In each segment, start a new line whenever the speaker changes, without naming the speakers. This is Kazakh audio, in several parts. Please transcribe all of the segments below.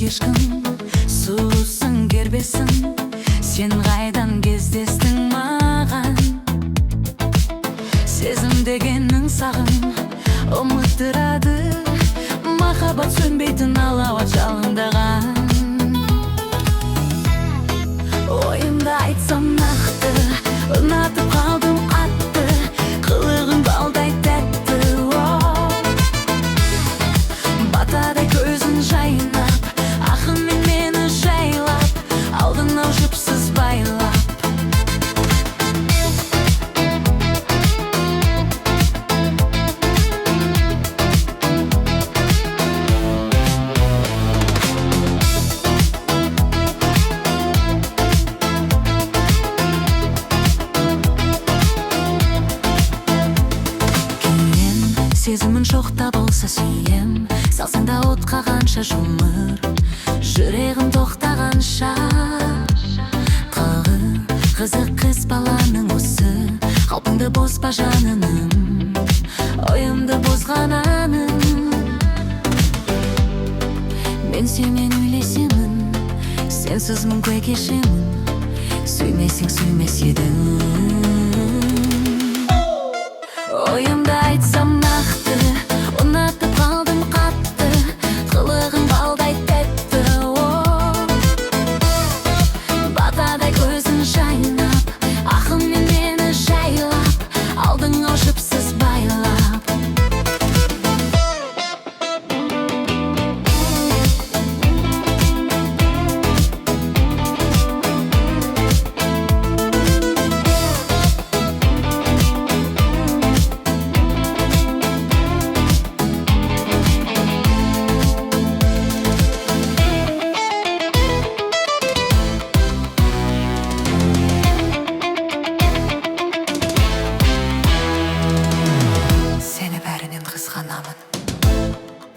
ешкім, сусын кербесін, сен қайдан кездестің маған? Сезім дегенің сағым ұмыттырады, махаббат сөнбейтін алауат жалындаған. Ойымда айтсам нақты, ұнатып қалдым атты, қылығың балдай тәтті. Батадай көзін жайнап, ақылмен мені жайлап, алдың ау жіпсіз байлап. Сезімін жоқта болса сүйем, салсаң да отқа қанша жұмыр, жүрегім тоқтағанша. Тағы қызық қыз баланың осы, қалпыңды бозба жанының, ойымды бозған әнің. Мен сенен үйлесемін, сенсіз мүмкін кешемін, сүймесең сүймес едің. Ойымда айтсам нақты, ұнатып қалдым қатты, қылығың балдай тәтті. Батадай көзін жайнап, ақылмен мені жайлап, алдың ау жіпсіз байлап.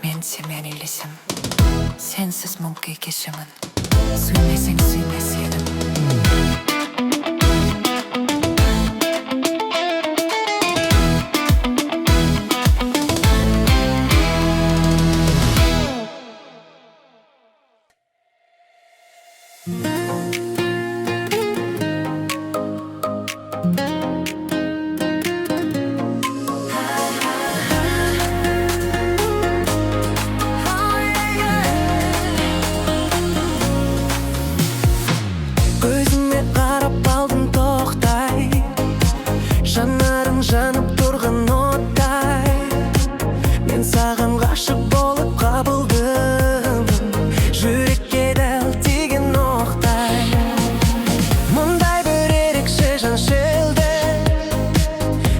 Мен сенімен үйлесем, сенсіз мүмкін кешемін, сүймесең сүймес едім. Жанарың жанып тұрған оттай, мен саған ғашық болып қабылдым, жүрекке дәл тиген оқтай. Мұндай бір ерекше жан шелді,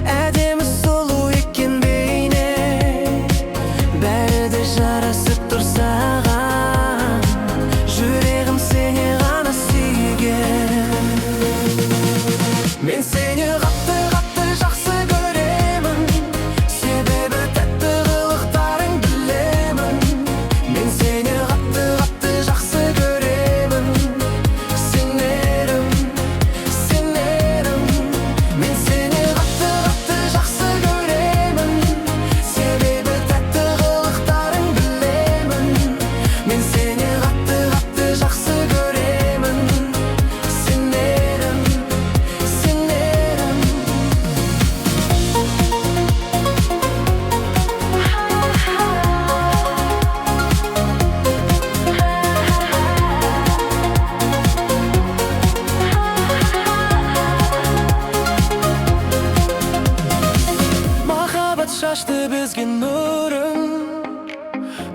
әдемі сұлу екен бейне, бәрі де жарасып тұр саған, жүрегім сені ғана сүйген. Мен сені шашты бізге нұрын,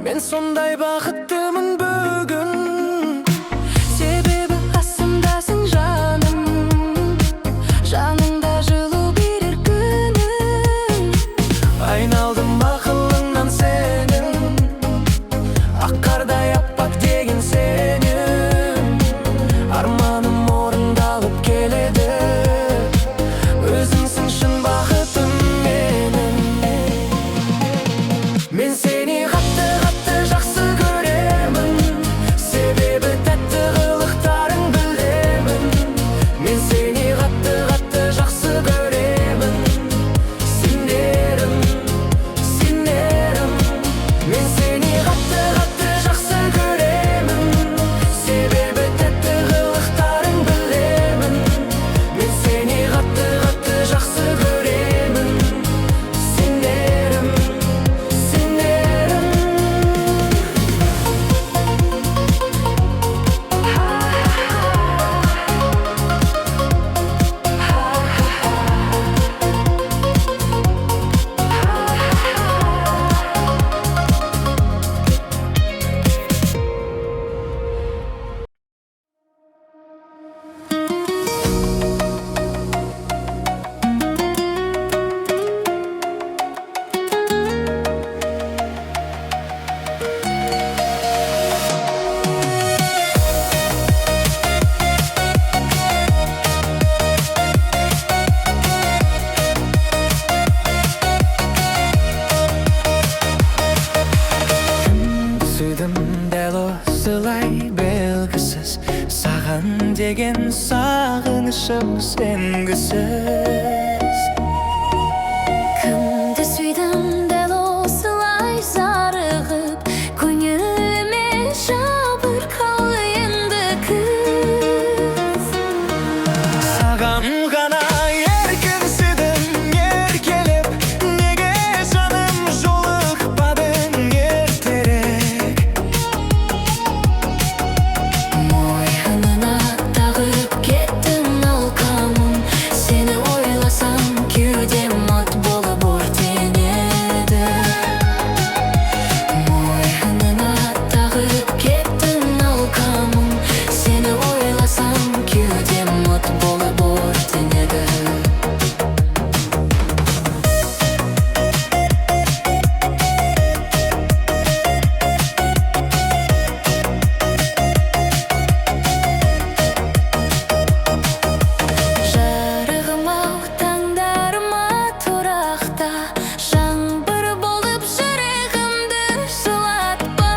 мен сондай бақыттымын бүгін. Себебі қасымдасың жаным, жаныңда жылу берер күнім. Айналдым ақылыңнан сенің, ақ қардай аппақ деген сенің. Арманым орындалып келеді, өзіңсің шын бақытым. Мен сені қатты жақсы көремін, себебі тәтті қылықтарың білемін. Мен сені қатты жақсы көремін, сенерім. Мен сені қатты жақсы көремін, деген сағынышым сөнгісіз.
Кімді сүйдім дәл осылай зарығып, көңіліме жабырқаулы енді күз.
Саған ғана еркінсідім еркелеп, неге жаным жолықпадың ертерек.
Мойынына тағып кеттім алқамын, сені ойласам кеудем от болып өртенеді. Мойынына тағып кеттім алқамын, сені ойласам кеудем от болып өртенеді. Жарығым-ау, таңдарыма тұрақта, жаңбыр болып жүрегімді жылатпа.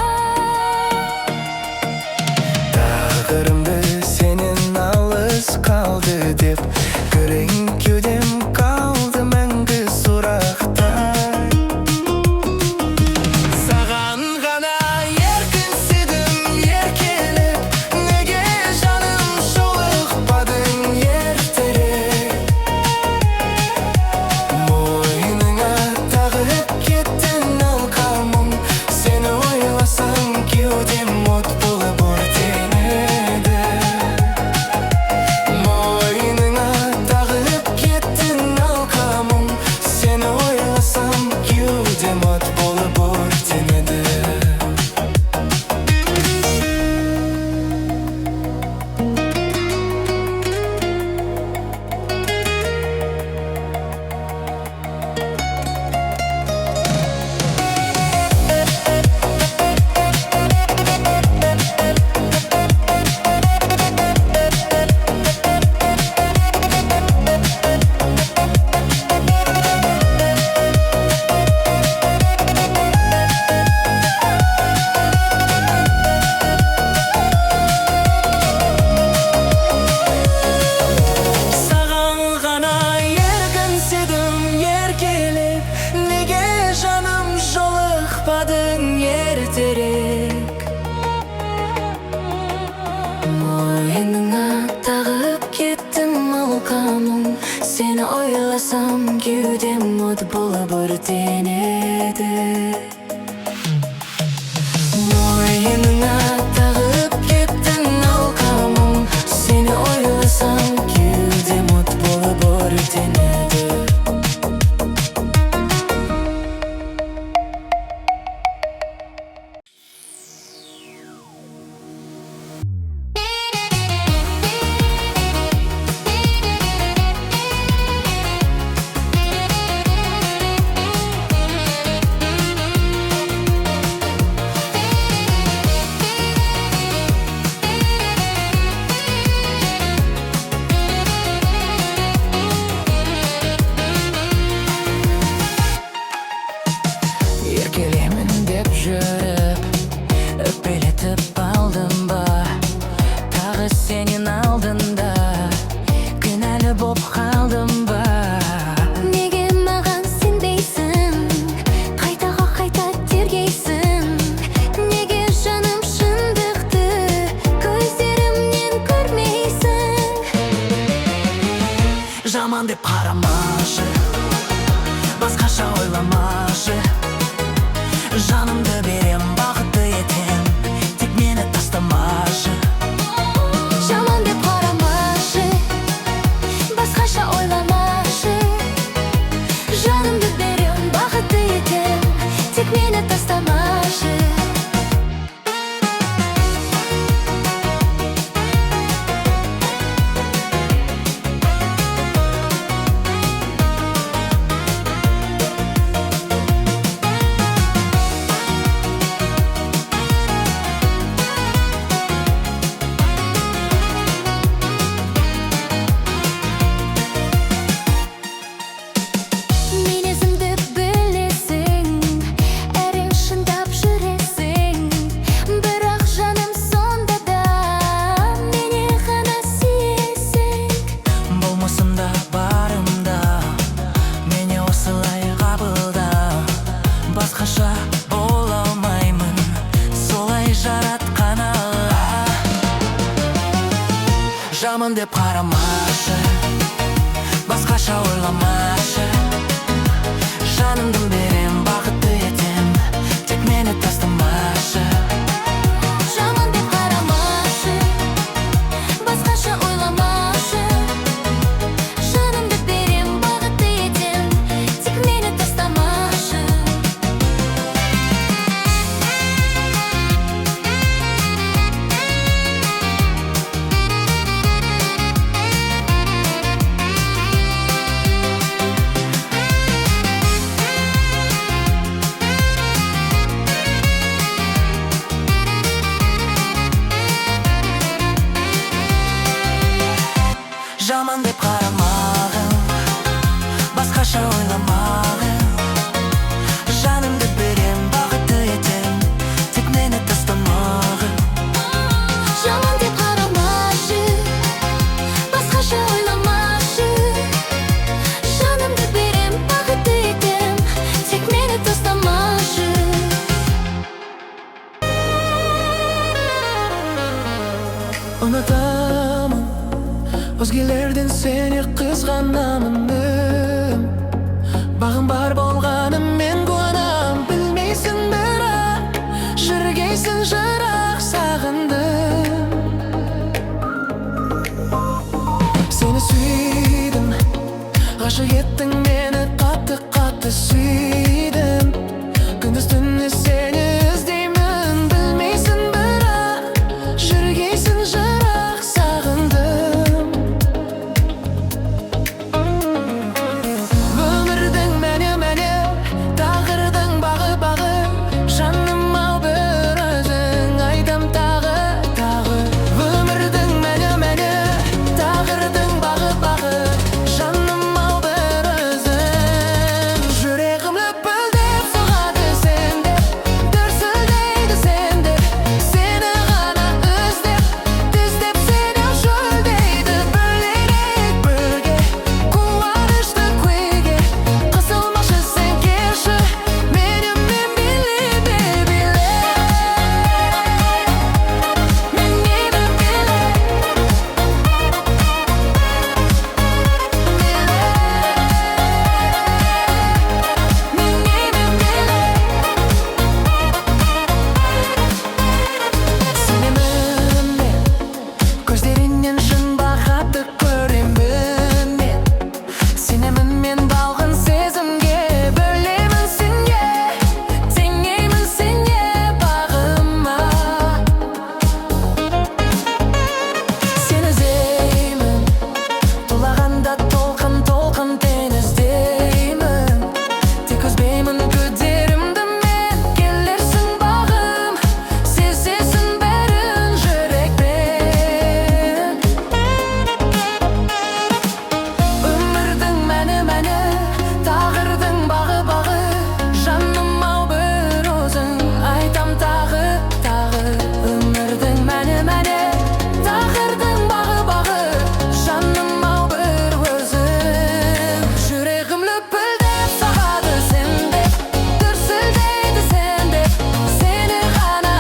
Тағдырымды сенен алыс қалды деп, күрең кеудем қалды мәңгі сұрақта. Саған ғана еркінсідім еркелеп, неге жаным жолықпадың ертерек. Мойныңа тағып кеттің алқамын, сені ойласам кеудем от болып өртенеді. Мойныңа тағып кеттің алқамын, сені ойласам кеудем от болып өртенеді. Саған ғана еркінсідім еркелеп, неге жаным жолықпадың ертерек.
Мойныңа тағып кеттім алқамын, сені ойласам кеудем от болып өртенеді. Мойныңа тағып кеттің алқамын, сені ойласам кеудем от болып өртенеді.
Еркелемін деп жүріп, өкпелетіп алдым ба, тағы сенен алдында кінәлі боп қалдым ба.
Неге маған сенбейсің, қайтаға қайта тергейсің? Неге жаным шындықты көздерімнен көрмейсің?
Жаман деп қарамашы, басқаша ойламашы. Жанымды берем, бақытты етем, тек мені тастамашы.
Жаман деп қарамашы, басқаша ойламашы. Жанымды берем, бақытты етем, тек мені тастамашы. Minezimді білесің, әрең шындап жүресің.
Жаман деп қарамашы, басқаша ойламашы. Жанымды берем, бақытты етем, тек мені тастамашы.
Жаман деп қарамашы, басқаша ойламашы. Жанымды берем, бақытты етем, тек мені тастамашы.
Жаман деп қарамағын, басқаша ойламағын. Жанымды берем, бақытты етем, тек мені тастамағын.
Жаман деп қарамашы, басқаша ойламашы. Жанымды берем, бақытты етем, тек мені тастамашы.
Ұнатамын өзгелерден сені қызғанамын. Бағым бар болғаным мен қуанам. Білмейсің бірақ жүргейсің жырақ, сағындым. Сені сүйдім, ғашық еттің мені, қатты сүйдім. Күндіз түні сені іздеймін. Білмейсің бірақ жүргейсің жырақ, сағындым. Өмірдің мәні, тағдырдың бағы. Жаным ау бір өзің, айтам тағы. Өмірдің мәні, тағдырдың бағы. Жаным ау бір өзің. Жүрегім лүпілдеп соғады сендеп, дүрсілдейді сендеп. Сені ғана іздеп сені шөлдейді. Бөлінейік бірге, қуанышты күйге. Қысылмашы сен келші, менімен биле. Сенемін мен, көздеріңнен шын бақытты көремін мен. Сенемін мен балғын сезімге, бөлемін сенге, теңеймін сенге бағыма. Сені іздеймін, тулағанда толқын теңіздеймін. Тек үзбеймін күдерімді мен, келерсің бағым, сезесің бәрін жүрекпен. Өмірдің мәні, тағдырдың бағы. Жаным ау бір өзің, айтам тағы. Өмірдің мәні, тағдырдың бағы. Жаным ау бір өзің. Жүрегім лүпілдеп соғады сендеп, дүрсілдейді сендеп. Сені ғана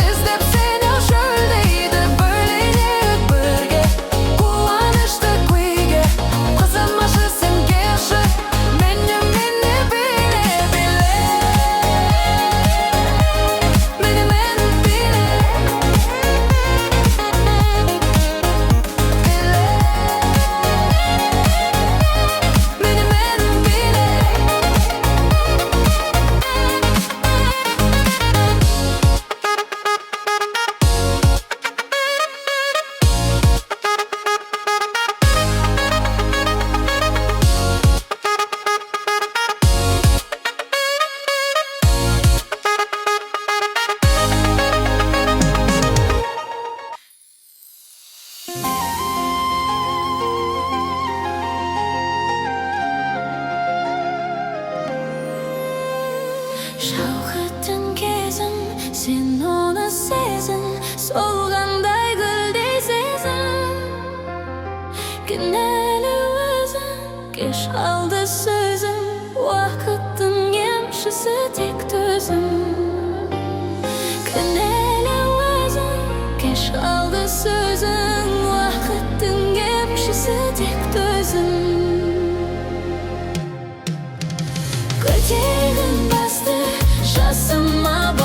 іздеп сені шөлдейді. Бөлінейік бірге, қуанышты күйге. Қысылмашы сен келші, менімен биле. Менімен биле. Менімен биле.
Шалқытын кезің, сен оны сезін, солғандай гүлдей сезін. Кінәлі өзің, кеш алды сөзің, уақыттың емшісі тек төзім. Кінәлі өзің, кеш алды сөзің, уақыттың Сынма